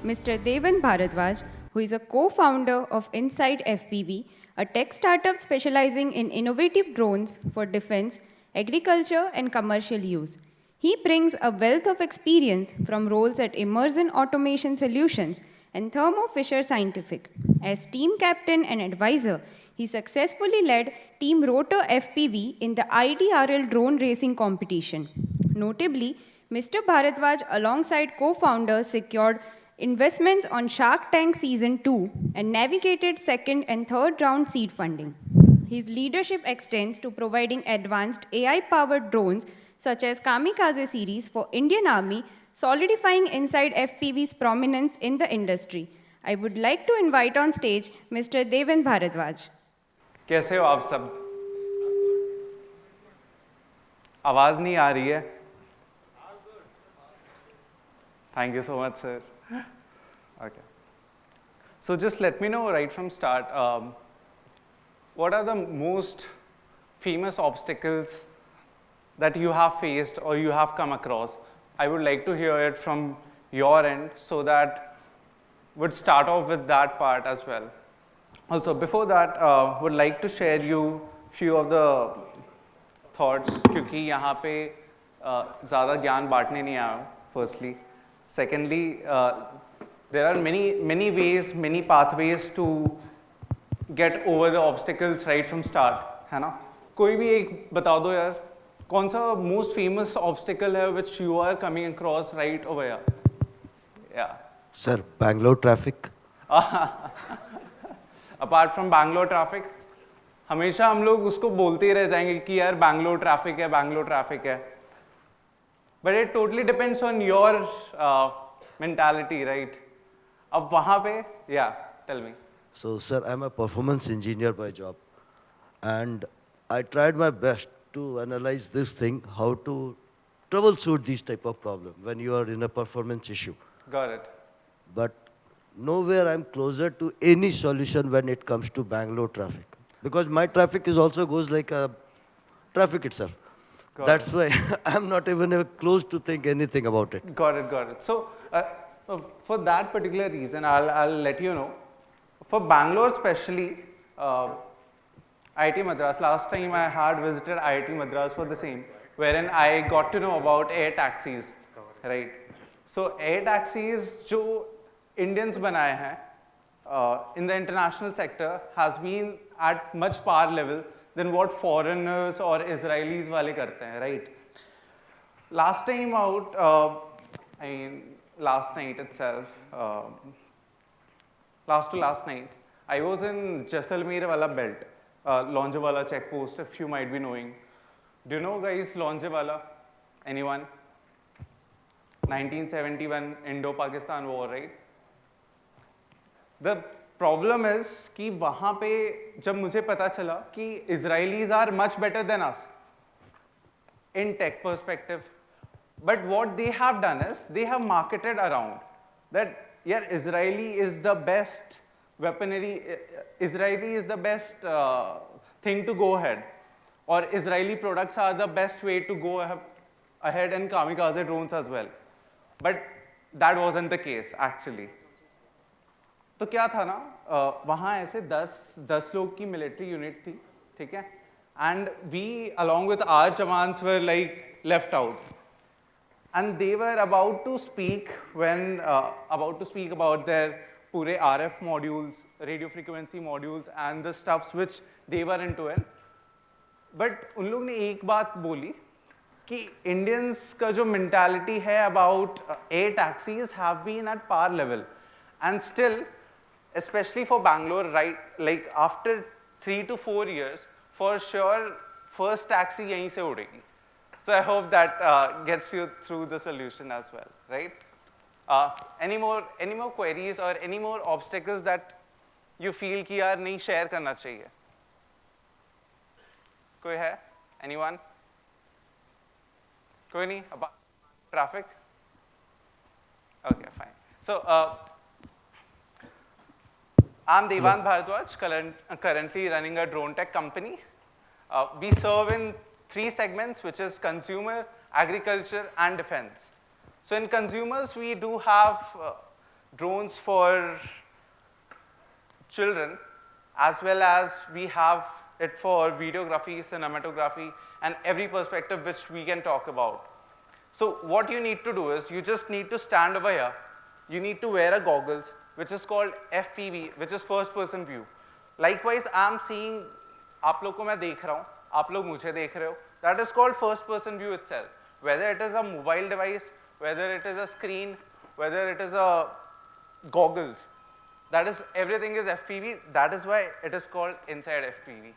Mr. Devan Bharadwaj, who is a co-founder of Inside FPV, a tech startup specializing in innovative drones for defense, agriculture, and commercial use. He brings a wealth of experience from roles at Immersion Automation Solutions and Thermo Fisher Scientific. As team captain and advisor, he successfully led Team Rotor FPV in the IDRL drone racing competition. Notably, Mr. Bharadwaj, alongside co founders, secured investments on Shark Tank Season 2 and navigated second and third round seed funding. His leadership extends to providing advanced AI powered drones such as Kamikaze series for Indian Army, solidifying Inside FPV's prominence in the industry. I would like to invite on stage Mr. Devan Bharadwaj. कैसे हो आप सब? आवाज नहीं आ रही है? Thank you so much, sir. Okay. So just let me know right from start, what are the most famous obstacles that you have faced or you have come across? I would like to hear it from your end so that would start off with that part as well. Also, before that, would like to share you few of the thoughts क्योंकि यहाँ पे ज़्यादा ज्ञान बांटने नहीं आया हूँ. Firstly, secondly, there are many ways, many pathways to get over the obstacles right from start, है ना? कोई भी एक बता दो यार, कौन सा most famous obstacle है which you are coming across right over here? Yeah. Sir, Bangalore traffic. Apart from Bangalore traffic, हमेशा हम लोग उसको बोलते ही रह जाएंगे कि यार बैंगलोर ट्रैफिक है, बैंगलोर ट्रैफिक है. But it totally depends on your mentality, right? अब वहाँ पे, या tell me. So, sir, I'm a performance engineer by job, and I tried my best to analyze this thing, how to troubleshoot these type of problem when you are in a performance issue. Got it. But nowhere I'm closer to any solution when it comes to Bangalore traffic, because my traffic is also goes like a traffic itself. That's why I'm not even close to think anything about it. Got it, got it. So, for that particular reason, I'll let you know. For Bangalore especially, IIT Madras, last time I had visited IIT Madras for the same, wherein I got to know about air taxis, right? So, air taxis, जो Indians बनाए हैं in the international sector has been at much par level than what foreigners or Israelis वाले करते हैं, right? Last time out, I mean last night itself, last to last night, I was in Jaisalmer wala belt, Lonjewala check post, if you might be knowing. Do you know guys Lonjewala? Anyone? 1971 Indo-Pakistan war, right? The problem is कि वहाँ पे जब मुझे पता चला कि Israelis are much better than us in tech perspective, but what they have done is they have marketed around that yeah, Israeli is the best weaponry, Israeli is the best thing to go ahead, or Israeli products are the best way to go ahead in kamikaze drones as well. But that wasn't the case actually. तो क्या था ना, वहाँ ऐसे 10 लोग की military unit थी, ठीक है? And we along with our jawans were like left out, and they were about to speak about their पूरे RF modules, radio frequency modules and the stuffs which they were into it. But उन लोग ने एक बात बोली कि Indians का जो mentality है about air taxis have been at par level, and still especially for Bangalore, right, like after 3 to 4 years, for sure, first taxi yahin se udegi. So I hope that gets you through the solution as well, right? Any more queries or any more obstacles that you feel कि यार नहीं share करना चाहिए? कोई है? Anyone? कोई नहीं? About traffic? Okay, fine. So, I'm Devan Bharadwaj, currently running a drone tech company. We serve in 3 segments, which is consumer, agriculture, and defense. So in consumers, we do have drones for children, as well as we have it for videography, cinematography, and every perspective which we can talk about. So what you need to do is, you just need to stand over here. You need to wear a goggles, which is called FPV, which is first person view. Likewise, I'm seeing, आप लोग को मैं देख रहा हूँ, आप लोग मुझे देख रहे हो. That is called first person view itself. Whether it is a mobile device, whether it is a screen, whether it is a goggles, that is, everything is FPV. That is why it is called inside FPV,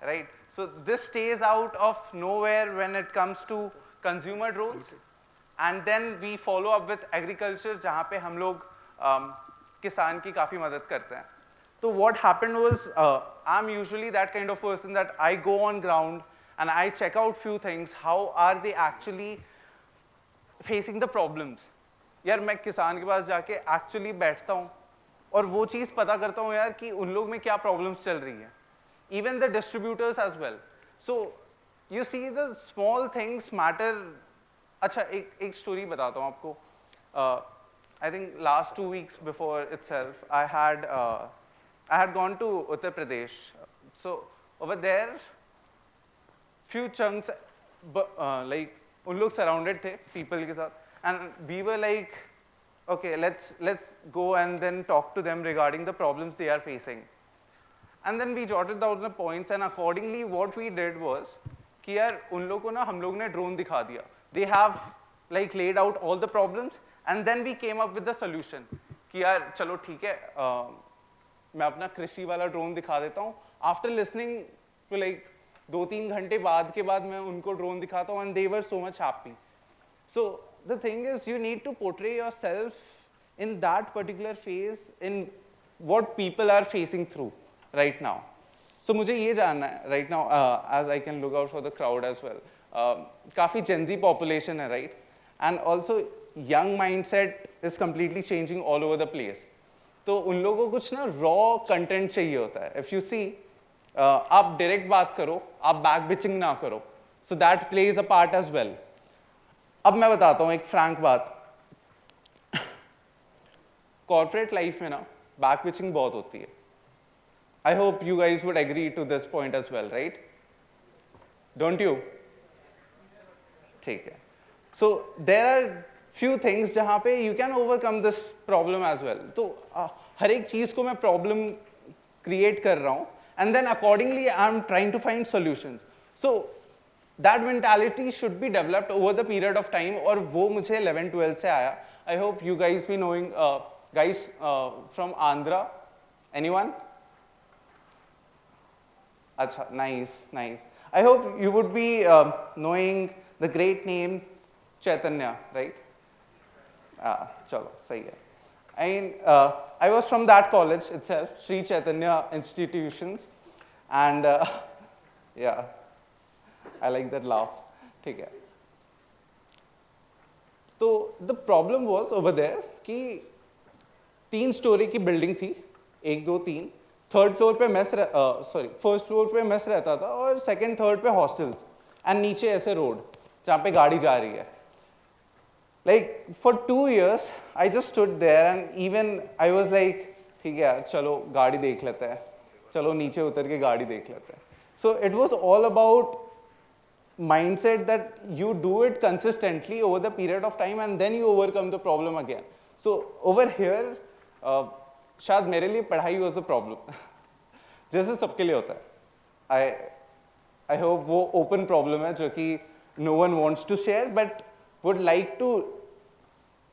right? So this stays out of nowhere when it comes to consumer drones. And then we follow up with agriculture, जहाँ पे हम लोग किसान की काफ़ी मदद करते हैं. So what happened was, I'm usually that kind of person that I go on ground and I check out few things. How are they actually facing the problems? यार मैं किसान के पास जाके actually बैठता हूँ और वो चीज़ पता करता हूँ यार कि उन लोग में क्या problems चल रही हैं. Even the distributors as well. So you see the small things matter. अच्छा एक story बताता हूँ आपको. I think last 2 weeks before itself, I had gone to Uttar Pradesh. So over there, few chunks, like उन लोग surrounded थे people के साथ, and we were like, okay, let's go and then talk to them regarding the problems they are facing. And then we jotted down the points, and accordingly what we did was कि यार उन लोगों को ना हम लोग ने drone दिखा दिया. They have like laid out all the problems, and then we came up with the solution कि यार चलो ठीक है, मैं अपना कृषि वाला ड्रोन दिखा देता हूँ. आफ्टर लिसनिंग टू लाइक 2-3 घंटे बाद के बाद मैं उनको ड्रोन दिखाता हूँ, and they were so much happy. So the thing is, you need to portray yourself in that particular phase, in what people are facing through right now. So मुझे ये जानना है right now, as I can look out for the crowd as well, काफ़ी Gen Z population है right, and also young mindset is completely changing all over the place. तो उन लोगों को कुछ ना रॉ कंटेंट चाहिए होता है. इफ यू सी, आप डायरेक्ट बात करो, आप बैक बिचिंग ना करो, so that plays a part as well. अब मैं बताता हूँ एक फ्रैंक बात. कॉर्पोरेट लाइफ में ना बैक बिचिंग बहुत होती है. I hope you guys would agree to this point as well, right? Don't you? ठीक है. So there are few things जहाँ पे you can overcome this problem as well. तो हर एक चीज़ को मैं problem create कर रहा हूँ, and then accordingly I'm trying to find solutions. So that mentality should be developed over the period of time, और वो मुझे 11-12 से आया. I hope you guys be knowing guys from Andhra. Anyone? अच्छा, nice. I hope you would be knowing the great name Chaitanya, right? चलो सही है. I was from that college itself, Sri Chaitanya Institutions, and yeah, I like that laugh. ठीक है. तो the problem was over there कि 3 story की building थी, 1, 2, 3. Third floor पे मेस, फर्स्ट फ्लोर पे मेस रहता था, और सेकंड थर्ड पे हॉस्टल्स, एंड नीचे ऐसे रोड जहाँ पे गाड़ी जा रही है. Like for 2 years, I just stood there, and even I was like, ठीक है यार, चलो गाड़ी देख लेते हैं, चलो नीचे उतर के गाड़ी देख लेते हैं. So it was all about mindset that you do it consistently over the period of time, and then you overcome the problem again. So over here, शायद मेरे लिए पढ़ाई was the problem. जैसे सबके लिए होता है. I hope वो open problem है जो कि no one wants to share, but would like to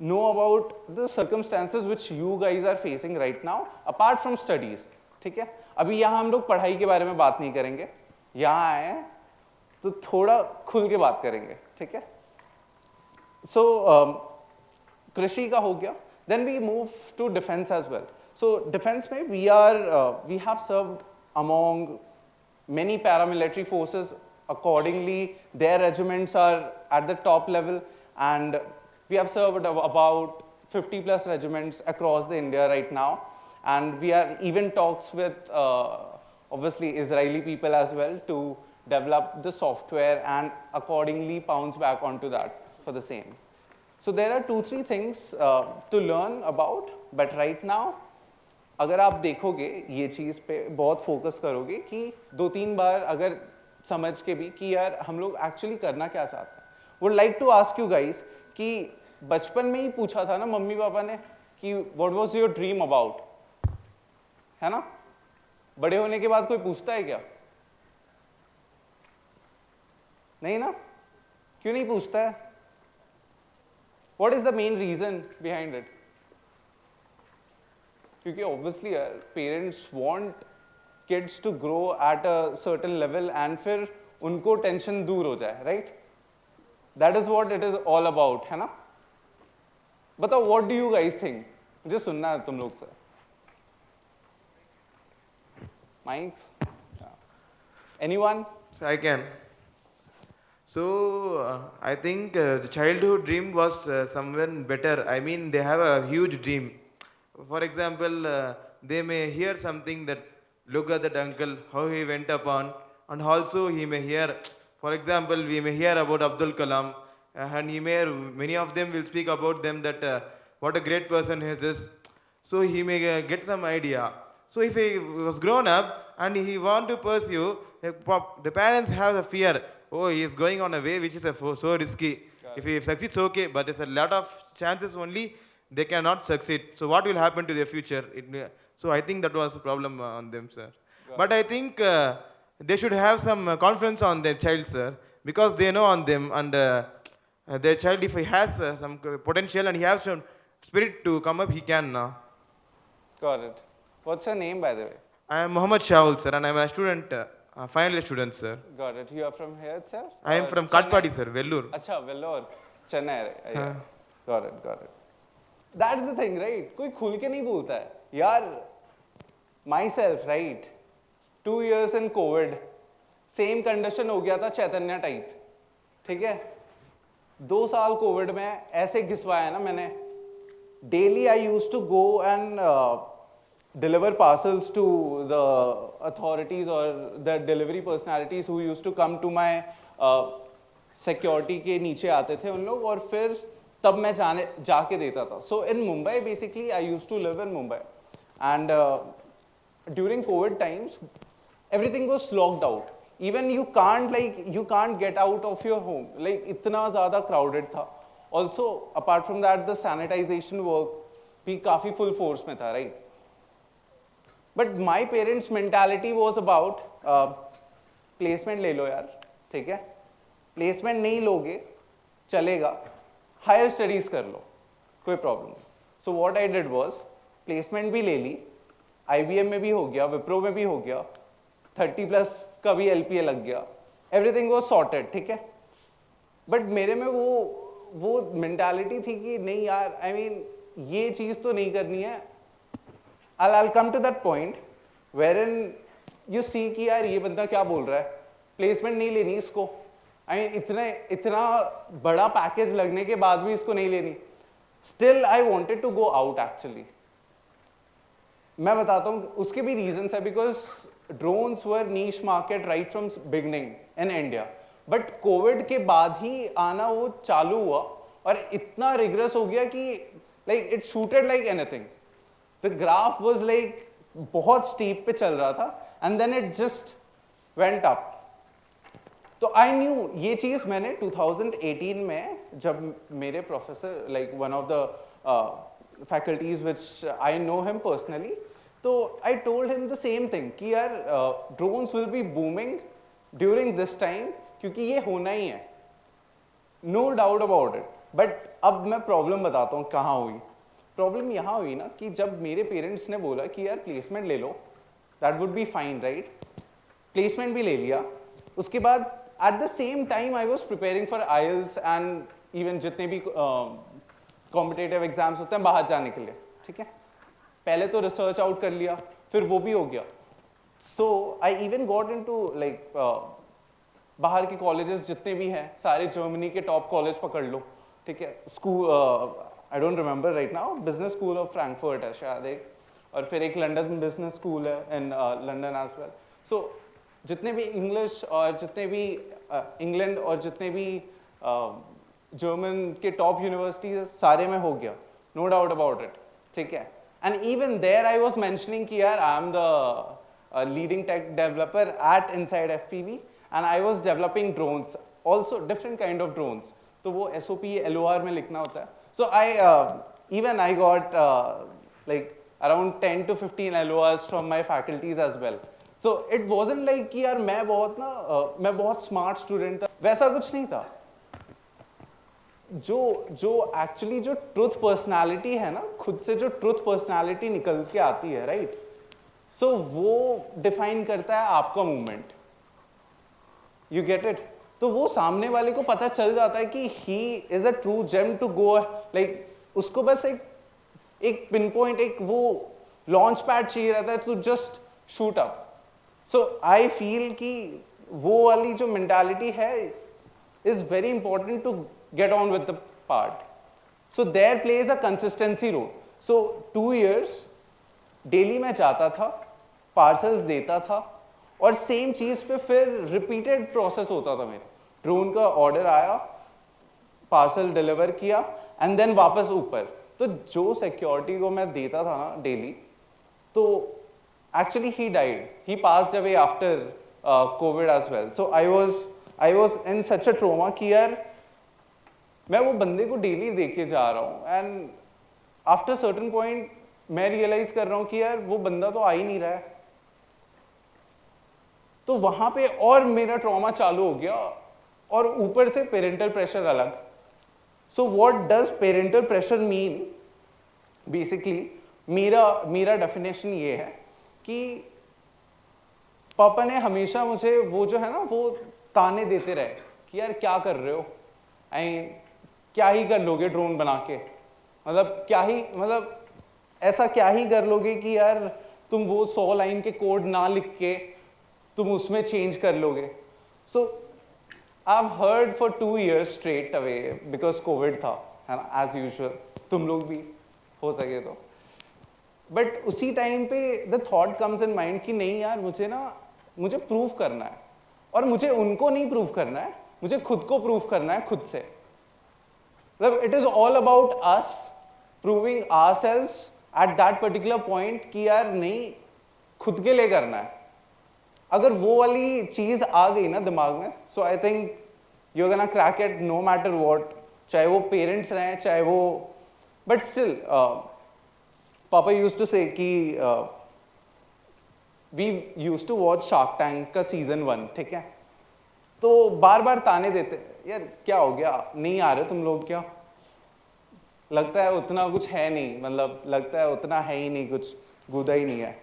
know about the circumstances which you guys are facing right now apart from studies. ठीक है, अभी यहाँ हम लोग पढ़ाई के बारे में बात नहीं करेंगे, यहाँ आए हैं तो थोड़ा खुल के बात करेंगे. ठीक है. So कृषि का हो गया, then we move to defense as well. So defense में we have served among many paramilitary forces. Accordingly, their regiments are at the top level, and we have served about 50 plus regiments across the India right now, and we are even talks with obviously Israeli people as well to develop the software and accordingly bounce back onto that for the same. So there are 2-3 things to learn about, but right now अगर आप देखोगे ये चीज़ पे बहुत focus करोगे कि 2-3 बार अगर समझ के भी कि यार हम लोग एक्चुअली करना क्या चाहते हैं. Would like to ask you guys कि बचपन में ही पूछा था ना मम्मी पापा ने कि what was your dream about, है ना? बड़े होने के बाद कोई पूछता है क्या? नहीं ना? क्यों नहीं पूछता है? What is the main reason behind it? क्योंकि obviously parents want kids to grow at a certain level and फिर उनको टेंशन दूर हो जाए, right? That is what it is all about, है ना? बताओ what do you guys think? मुझे सुनना है तुम लोग से. Mics? Anyone? So I can. So I think the childhood dream was somewhere better. I mean, they have a huge dream. For example, they may hear something that look at that uncle, how he went upon, and also he may hear, for example, we may hear about Abdul Kalam, and he may, many of them will speak about them that what a great person he is this. So he may get some idea. So if he was grown up and he want to pursue, the parents have the fear, oh, he is going on a way which is so risky. If he succeeds, okay, but there's a lot of chances only they cannot succeed. So what will happen to their future? So I think that was a problem on them, sir. But I think they should have some confidence on their child, sir, because they know on them, and their child, if he has some potential and he has some spirit to come up, he can now. Got it. What's your name, by the way? I am Muhammad Shahul, sir, and I am a student, final year student, sir. Got it. You are from here itself? I am Or from Chennai? Katpadi, sir, Vellore. अच्छा, Vellore, Chennai. Yeah. Got it, got it. That's the thing, right? कोई खुल के नहीं बोलता है. यार, myself, right? 2 years in COVID, same condition हो गया था चैतन्य टाइप, ठीक है? 2 साल कोविड में ऐसे घिसवाया ना मैंने. Daily I used to go and deliver parcels to the authorities or the delivery personalities who used to come to my security के नीचे आते थे उन लोग, और फिर तब मैं जाके देता था. So in Mumbai, basically I used to live in Mumbai, and during COVID times everything was locked out. Even you can't get out of your home, like इतना ज़्यादा crowded था. Also apart from that, the sanitization work भी काफ़ी full force में था, right? But my parents' mentality was about placement ले लो यार, ठीक है? Placement नहीं लोगे चलेगा, higher studies कर लो, कोई problem नहीं. So what I did was placement भी ले ली, IBM में भी हो गया, Wipro में भी हो गया, 30+ का भी LPA लग गया, everything was sorted, ठीक है? But मेरे में वो mentality थी कि नहीं यार, I mean ये चीज़ तो नहीं करनी है. I'll come to that point wherein you see कि यार ये बंदा क्या बोल रहा है, प्लेसमेंट नहीं लेनी इसको. I mean इतना बड़ा पैकेज लगने के बाद भी इसको नहीं लेनी. Still I wanted to go out actually. मैं बताता हूँ उसके भी reasons है, because drones were niche market right from beginning in India. But COVID के बाद ही आना वो चालू हुआ और इतना rigorous हो गया कि like it shooted like anything. The graph was like बहुत steep पे चल रहा था, and then it just went up. तो I knew ये चीज़ मैंने 2018 में जब मेरे professor, like one of the faculties which I know him personally, तो I told him the same thing कि यार drones will be booming during this time क्योंकि ये होना ही है, no doubt about it. But अब मैं problem बताता हूँ कहाँ हुई. प्रॉब्लम यहाँ हुई ना कि जब मेरे पेरेंट्स ने बोला कि यार प्लेसमेंट ले लो, that would be fine, right? Placement भी ले लिया. उसके बाद at the same time I was preparing for IELTS and even जितने भी कॉम्पिटिटिव एग्जाम्स होते हैं बाहर जाने के लिए, ठीक है? पहले तो रिसर्च आउट कर लिया, फिर वो भी हो गया. So I even got into like बाहर के कॉलेजेस जितने भी हैं सारे जर्मनी के टॉप कॉलेज पकड़ लो, ठीक है? School I don't remember right now, business school of Frankfurt है शायद एक, और फिर एक लंदन बिजनेस स्कूल है in London as well. So जितने भी इंग्लिश और जितने भी इंग्लैंड और जितने भी जर्मन के टॉप यूनिवर्सिटीज सारे में हो गया, नो डाउट अबाउट इट, ठीक है. And even there I was mentioning कि यार I am the leading tech developer at Inside FPV and I was developing drones also, different kind of drones. तो वो SOP LOR में लिखना होता है. सो I got like around 10 to 15 LORs from my faculties as well. So it wasn't like कि यार मैं बहुत स्मार्ट स्टूडेंट था, वैसा कुछ नहीं था. जो एक्चुअली जो ट्रुथ पर्सनालिटी है ना, खुद से जो ट्रुथ पर्सनालिटी निकल के आती है, राइट, सो वो डिफाइन करता है आपका मूवमेंट. You get it. तो वो सामने वाले को पता चल जाता है कि he is a true gem to go, like उसको बस एक पिन पॉइंट, एक वो लॉन्च पैड चाहिए रहता है to just shoot up. So I feel कि वो वाली जो मेंटालिटी है is very important to get on with the part. So there plays a consistency role. So 2 years daily मैं जाता था, पार्सल्स देता था, और सेम चीज़ पे फिर रिपीटेड प्रोसेस होता था. मेरा ड्रोन का ऑर्डर आया, पार्सल डिलीवर किया एंड देन वापस ऊपर. तो जो सिक्योरिटी को मैं देता था ना डेली, तो actually he died, he passed away after covid as well. So I was in such a trauma कि यार मैं वो बंदे को डेली देख के जा रहा हूँ एंड आफ्टर सर्टेन पॉइंट मैं रियलाइज कर रहा हूँ कि यार वो बंदा तो आ ही नहीं रहा है. तो वहां पे और मेरा ट्रॉमा चालू हो गया, और ऊपर से पेरेंटल प्रेशर अलग. So what does parental pressure mean? Basically मेरा डेफिनेशन ये है कि पापा ने हमेशा मुझे वो जो है ना वो ताने देते रहे कि यार क्या कर रहे हो, क्या ही कर लोगे ड्रोन बना के, मतलब ऐसा क्या ही कर लोगे कि यार तुम वो 100 लाइन के कोड ना लिख के तुम उसमें चेंज कर लोगे. So I have heard for 2 years straight away because Covid था, है ना, एज यूजुअल. तुम लोग भी हो सके तो. बट उसी टाइम पे the thought comes in mind कि नहीं यार मुझे प्रूव करना है, और मुझे उनको नहीं प्रूव करना है, मुझे खुद को प्रूव करना है खुद से. मतलब it is all about us proving ourselves at that particular point कि यार नहीं, खुद के लिए करना है. अगर वो वाली चीज आ गई ना दिमाग में, so I think you are gonna crack it no matter what, चाहे वो पेरेंट्स रहें, चाहे वो, बट स्टिल पापा यूज्ड टू से कि we used to watch Shark Tank का सीजन 1, ठीक है. तो बार बार ताने देते, यार क्या हो गया, नहीं आ रहे तुम लोग, क्या लगता है उतना कुछ है नहीं, मतलब लगता है उतना है ही नहीं, कुछ गूदा ही नहीं है.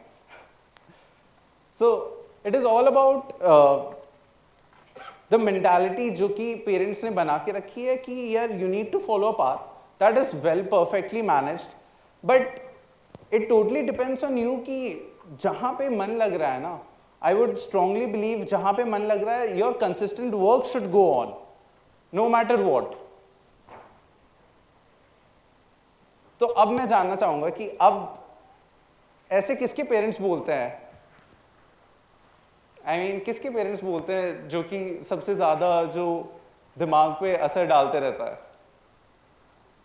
So it is all about the mentality जो कि पेरेंट्स ने बना के रखी है कि यार you need to follow a path that is well perfectly managed, but it totally depends on you कि जहां पे मन लग रहा है ना, I would strongly believe जहां पे मन लग रहा है, your consistent work should go on, no matter what. तो अब मैं जानना चाहूंगा कि अब ऐसे किसके पेरेंट्स बोलते हैं, किसके पेरेंट्स बोलते हैं जो कि सबसे ज्यादा जो दिमाग पे असर डालते रहता है?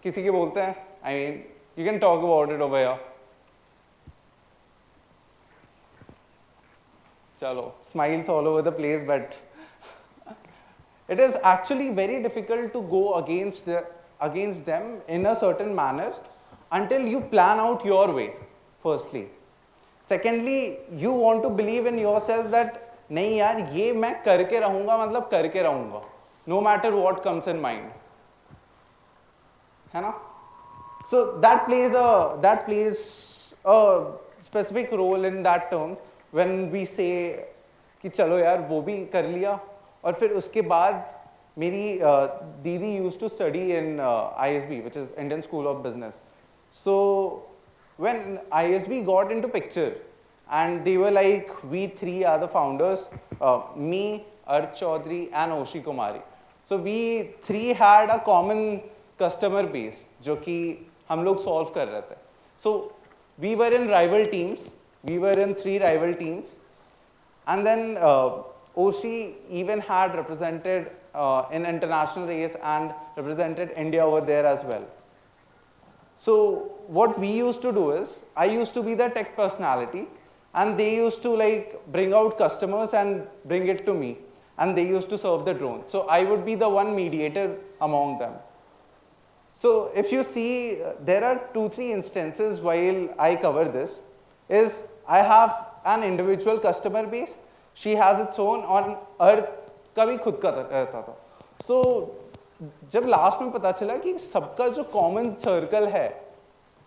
किसी के बोलते हैं? You can talk about it over here. Chalo, smiles all over the place, but it is actually very difficult to go against them in a certain manner until you plan out your way, firstly. Secondly, you want to believe in yourself that नहीं यार ये मैं करके रहूंगा, मतलब करके रहूंगा, no matter what comes in mind, है ना? So that plays a specific role in that term when we say कि चलो यार वो भी कर लिया. और फिर उसके बाद मेरी दीदी used to study in ISB, which is Indian School of Business. So when ISB got into picture and they were like, we 3 are the founders, me, Arth Chaudhary and Oshi Kumari. So we 3 had a common customer base जो कि हम लोग solve कर रहे थे. So we were in rival teams. We were in 3 rival teams. And then Oshi even had represented in international race and represented India over there as well. So what we used to do is, I used to be the tech personality, and they used to like bring out customers and bring it to me, and they used to serve the drone. So I would be the one mediator among them. So if you see, there are 2-3 instances while I cover this, is I have an individual customer base, she has its own, on Earth का भी खुद का रहता था. So जब last में पता चला कि सबका जो कॉमन सर्कल है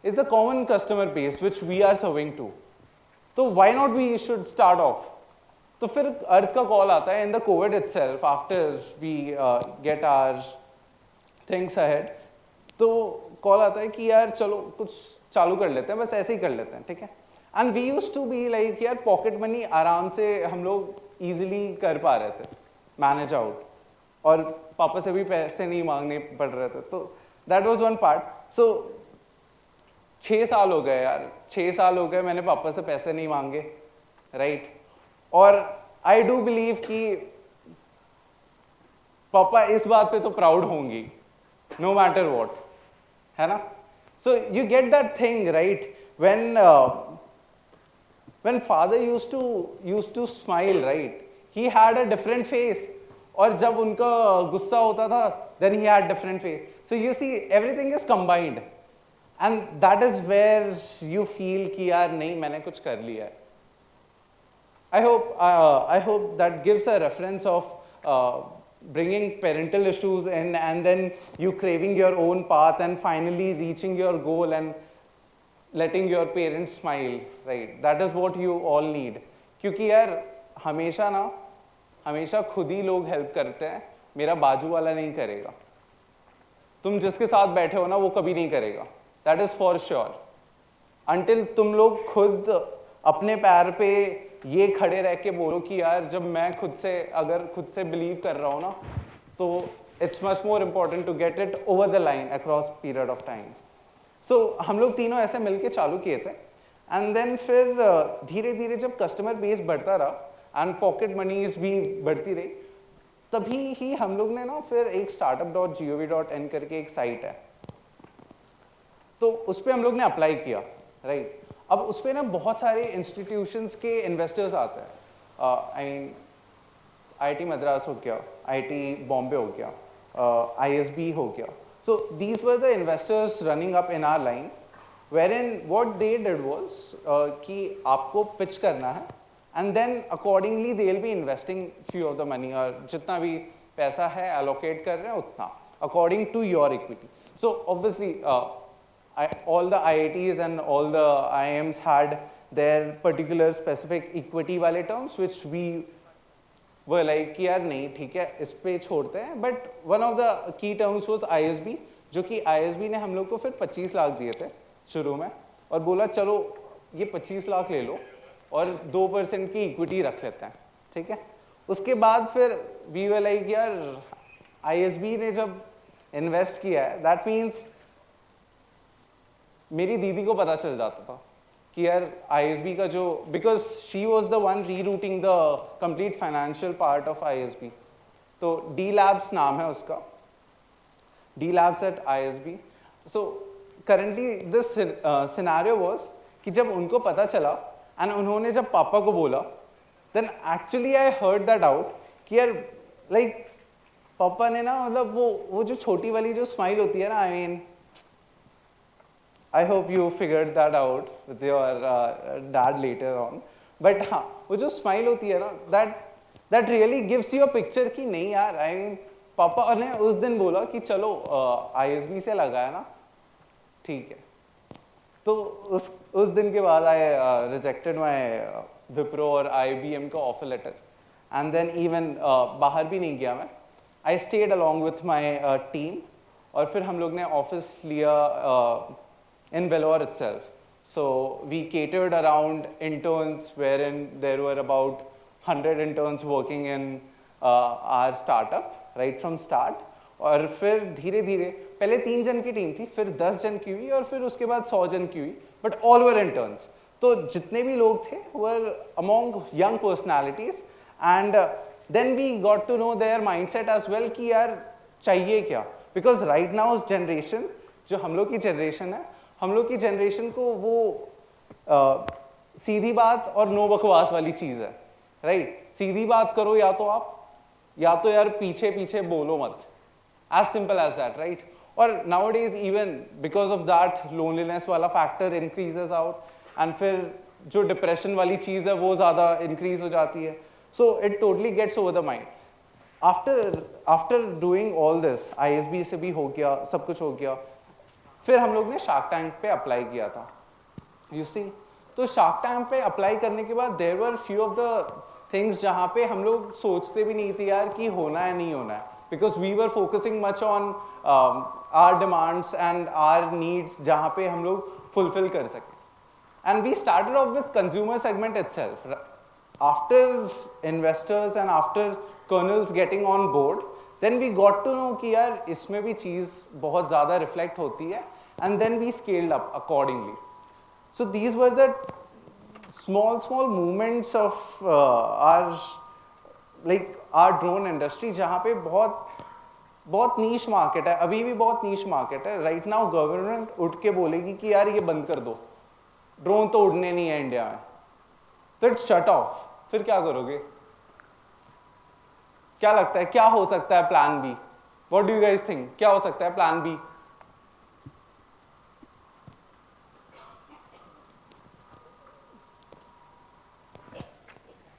is the common customer base which we are serving to, तो why not we should start off. तो फिर अर्थ का कॉल आता है in the Covid itself, after we get our things ahead, तो कॉल आता है कि यार चलो कुछ चालू कर लेते हैं, बस ऐसे ही कर लेते हैं, ठीक है. And we used to be like यार पॉकेट मनी आराम से हम लोग इजीली कर पा रहे थे, मैनेज आउट, और पापा से भी पैसे नहीं मांगने पड़ रहे थे. तो दैट वाज वन पार्ट. सो 6 साल हो गए यार, 6 साल हो गए मैंने पापा से पैसे नहीं मांगे, राइट. और आई डू बिलीव कि पापा इस बात पे तो प्राउड होंगी, नो मैटर वॉट, है ना. So you get that thing right when father used to smile, right, he had a different face, और जब उनका गुस्सा होता था then he had different face. So you see everything is combined, and that is where you feel कि यार नहीं मैंने कुछ कर लिया है. I hope that gives a reference of bringing parental issues in, and then you craving your own path and finally reaching your goal and letting your parents smile, right. That is what you all need. क्योंकि यार हमेशा खुद ही लोग help करते हैं, मेरा बाजू वाला नहीं करेगा. तुम जिसके साथ बैठे हो ना वो कभी नहीं करेगा, that is for sure. Until तुम लोग खुद अपने पैर पे ये खड़े रह के बोलो कि यार जब मैं अगर खुद से बिलीव कर रहा हूँ ना, तो it's much more important to get it over the line across period of time. So हम लोग तीनों ऐसे मिलके चालू किए थे, एंड देन फिर धीरे धीरे जब कस्टमर बेस बढ़ता रहा एंड पॉकेट मनीज भी बढ़ती रही, तभी ही हम लोग ने ना फिर एक startup.gov.in करके एक साइट है, तो उस पर हम लोग ने अप्लाई किया, राइट. अब उस पर ना बहुत सारे इंस्टीट्यूशंस के इन्वेस्टर्स आते हैं. IIT मद्रास हो गया, IIT बॉम्बे हो गया, ISB हो गया. So these were the investors running up in our line, wherein what they did was कि आपको pitch करना है, and then accordingly they will be investing few of the money, और जितना भी पैसा है allocate कर रहे हैं उतना according to your equity. So obviously all the IITs and all the IIMs had their particular specific equity वाले terms which we were like कि यार नहीं ठीक है इस पे छोड़ते हैं. But one of the key terms was ISB, जो कि ISB ने हम लोग को फिर 25 लाख दिए थे शुरू में, और बोला चलो ये 25 लाख ले लो और 2% की इक्विटी रख लेते हैं, ठीक है. उसके बाद फिर वी वर लाइक यार ISB ने जब इन्वेस्ट किया है दैट मीन्स मेरी दीदी को पता चल जाता था कि यार ISB का जो, because she was the one rerouting the complete financial part of ISB, तो D Labs नाम है उसका, D Labs at ISB. So currently this scenario was कि जब उनको पता चला एंड उन्होंने जब पापा को बोला, then actually I heard that out कि यार लाइक पापा ने ना मतलब वो जो छोटी वाली जो स्माइल होती है ना, I mean I hope you figured that out with your dad later on. But हाँ वो जो smile होती है ना, that really gives you a picture कि नहीं यार, I mean पापा ने उस दिन बोला कि चलो ISB से लगाया ना, ठीक है. तो उस दिन के बाद I rejected my Wipro और IBM का offer letter, and then even बाहर भी नहीं गया मैं. I stayed along with my team, और फिर हम लोग ने ऑफिस लिया in Vellore itself. So we catered around interns, wherein there were about 100 interns working in our startup right from start. और फिर धीरे धीरे पहले 3 जन की टीम थी, फिर 10 जन की हुई, और फिर उसके बाद 100 जन की हुई, but all were interns. तो जितने भी लोग थे were among young personalities, and then we got to know their mindset as well कि यार चाहिए क्या, because right now generation, जो हम लोग की generation है, हम लोग की generation को वो सीधी बात और नो बकवास वाली चीज़ है, right? सीधी बात करो या तो आप, या तो यार पीछे पीछे बोलो मत, as simple as that, right? और nowadays even because of that loneliness वाला factor increases out, and फिर जो depression वाली चीज़ है वो ज़्यादा increase हो जाती है, so it totally gets over the mind. After doing all this, ISB से भी हो गया, सब कुछ हो गया, फिर हम लोग ने Shark Tank पे अप्लाई किया था, you see? तो Shark Tank पे अप्लाई करने के बाद there were few of the things जहाँ पे हम लोग सोचते भी नहीं थे यार कि होना है नहीं होना है, because we were focusing much on our demands and our needs जहाँ पे हम लोग fulfill कर सकें. And we started off with consumer segment itself. After investors and after kernels getting on board, then we got to know कि यार इसमें भी चीज़ बहुत ज़्यादा reflect होती है, and then we scaled up accordingly. So these were the small movements of our drone industry जहाँ पे बहुत niche market है, अभी भी बहुत niche market है. Right now government उठ के बोलेगी कि यार ये बंद कर दो, ड्रोन तो उड़ने नहीं है इंडिया में, तो इट्स शट ऑफ. फिर क्या करोगे? क्या लगता है क्या हो सकता है plan B? What do you guys think, क्या हो सकता है प्लान बी?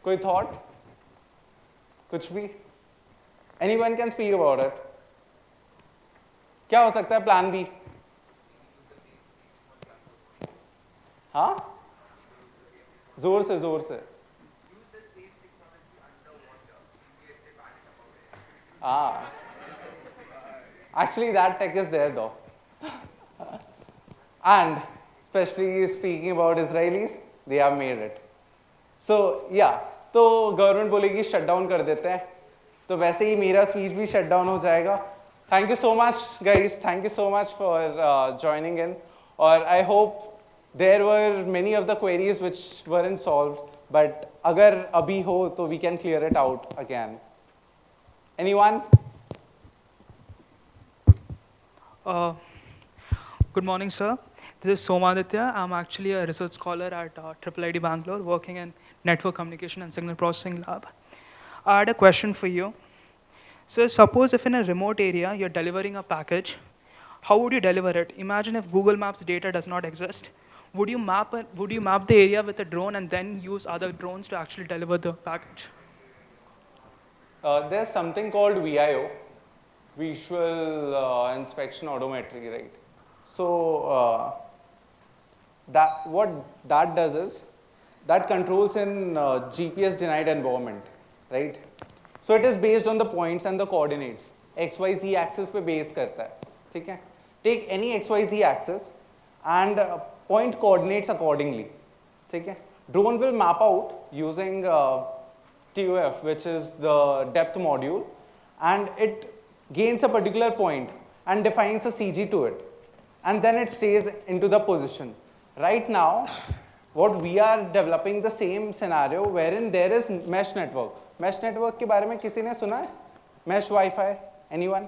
कोई थॉट? कुछ भी? Anyone can speak about it. क्या हो सकता है प्लान बी? हाँ, जोर से. Actually that tech is there though. And especially speaking about Israelis, they have made it. So yeah, तो गवर्नमेंट बोलेगी शट डाउन कर देते हैं, तो वैसे ही मेरा स्पीच भी शट डाउन हो जाएगा. Thank you so much guys, thank you so much for joining in, और I hope there were many of the queries which weren't solved, but agar abhi ho to we can clear it out again. Anyone? Good morning, sir. This is Somaditya. I'm actually a research scholar at IIIT Bangalore, working in Network Communication and Signal Processing Lab. I had a question for you. So suppose if in a remote area you're delivering a package, how would you deliver it? Imagine if Google Maps data does not exist. Would you map the area with a drone and then use other drones to actually deliver the package? There's something called VIO, Visual Inspection Odometry, right? So what that does is that controls in GPS denied environment, right? So it is based on the points and the coordinates. XYZ axis पे base करता है, ठीक है? Take any XYZ axis and point coordinates accordingly, ठीक है? Drone will map out using TOF, which is the depth module, and it gains a particular point and defines a CG to it, and then it stays into the position. Right now, what we are developing the same scenario wherein there is mesh network. Mesh network के बारे में किसी ने सुना है? Mesh Wi-Fi? Anyone?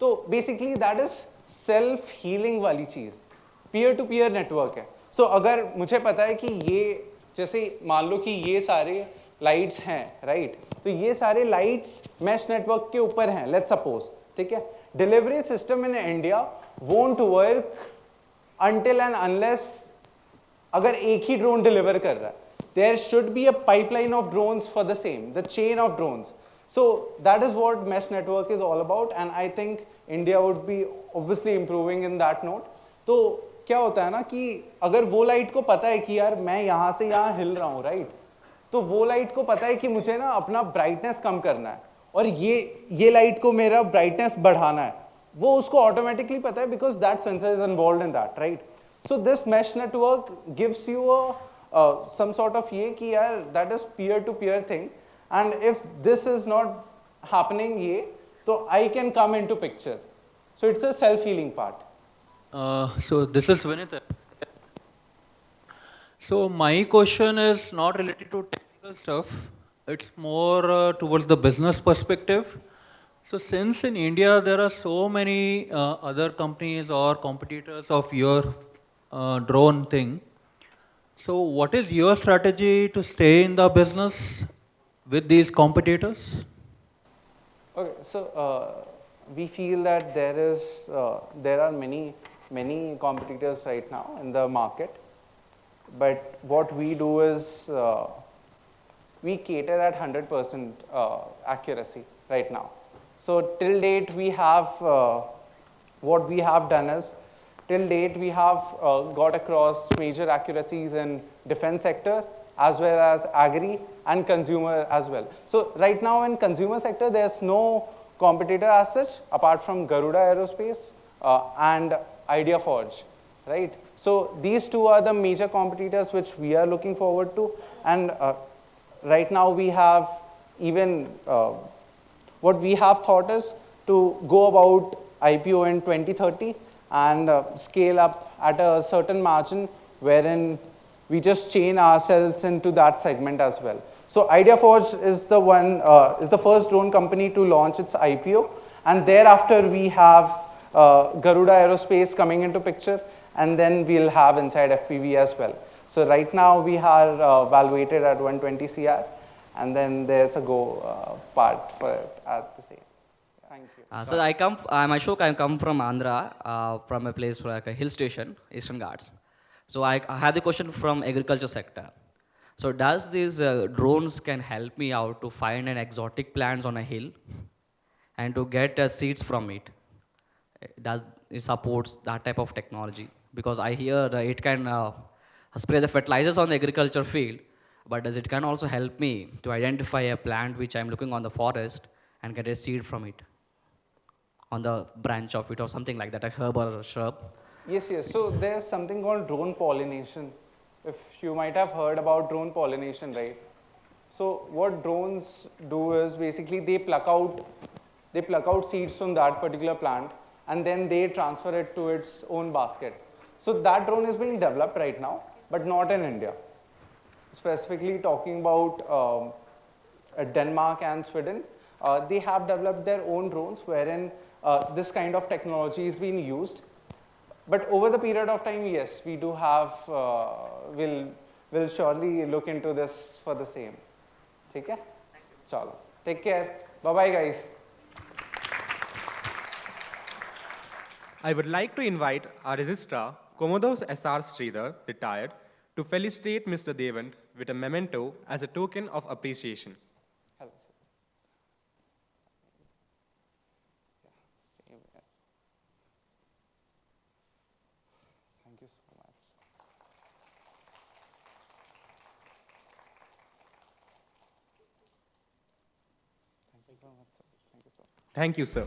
तो basically that is self healing वाली चीज़, peer to peer network है. So अगर मुझे पता है कि ये जैसे मान लो कि ये सारे लाइट्स हैं, राइट? तो ये सारे लाइट्स mesh network के ऊपर हैं, let's suppose, ठीक है? Delivery system in India won't work until and unless अगर एक ही ड्रोन डिलीवर कर रहा है, there should be a pipeline of drones for the same, the chain of drones. So that is what mesh network is all about, and I think India would be obviously improving in that note. तो क्या होता है ना कि अगर वो light को पता है कि यार मैं यहाँ से यहाँ हिल रहा हूँ, राइट? तो वो लाइट को पता है कि मुझे ना अपना ब्राइटनेस कम करना है, और ये लाइट को मेरा ब्राइटनेस बढ़ाना है, वो उसको ऑटोमेटिकली पता है because that sensor is involved in that, right? So this mesh network gives you some sort of ये कि यार that is peer to peer thing, and if this is not happening ये, तो I can come into picture. So it's a self healing part. So this is Vinith. So my question is not related to technical stuff. It's more towards the business perspective. So since in India there are so many other companies or competitors of your drone thing, so what is your strategy to stay in the business with these competitors? Okay, so we feel that there are many competitors right now in the market, but what we do is we cater at 100% accuracy right now. So till date we have what we have done is till date we have got across major accuracies in defense sector as well as agri and consumer as well. So right now in consumer sector there's no competitor as such apart from Garuda Aerospace and Idea Forge, right? So these two are the major competitors which we are looking forward to, and right now we have even what we have thought is to go about IPO in 2030 and scale up at a certain margin wherein we just chain ourselves into that segment as well. So IdeaForge is the one, is the first drone company to launch its IPO, and thereafter we have Garuda Aerospace coming into picture, and then we'll have Inside FPV as well. So right now we are valuated at 120 CR, and then there's a go part for it at the same. Thank you. So I'm Ashok, I come from Andhra, from a place like a hill station, Eastern Ghats. So I had the question from agriculture sector. So does these drones can help me out to find an exotic plants on a hill and to get seeds from it? Does it supports that type of technology? Because I hear it can spray the fertilizers on the agriculture field, but does it can also help me to identify a plant which I'm looking on the forest and get a seed from it on the branch of it or something like that, a herb or a shrub? Yes, yes. So there's something called drone pollination. If you might have heard about drone pollination, right? So what drones do is basically they pluck out seeds from that particular plant, and then they transfer it to its own basket. So that drone is being developed right now, but not in India. Specifically talking about Denmark and Sweden, they have developed their own drones wherein this kind of technology is being used. But over the period of time, yes, we do have, we'll surely look into this for the same. Okay? Chalo. Take care. Bye-bye, guys. I would like to invite our registrar, Commodore S.R. Sridhar, retired, to felicitate Mr. Devant with a memento as a token of appreciation. Hello, sir. Same here. Thank you so much. Thank you so much, sir. Thank you so much. Thank you, sir.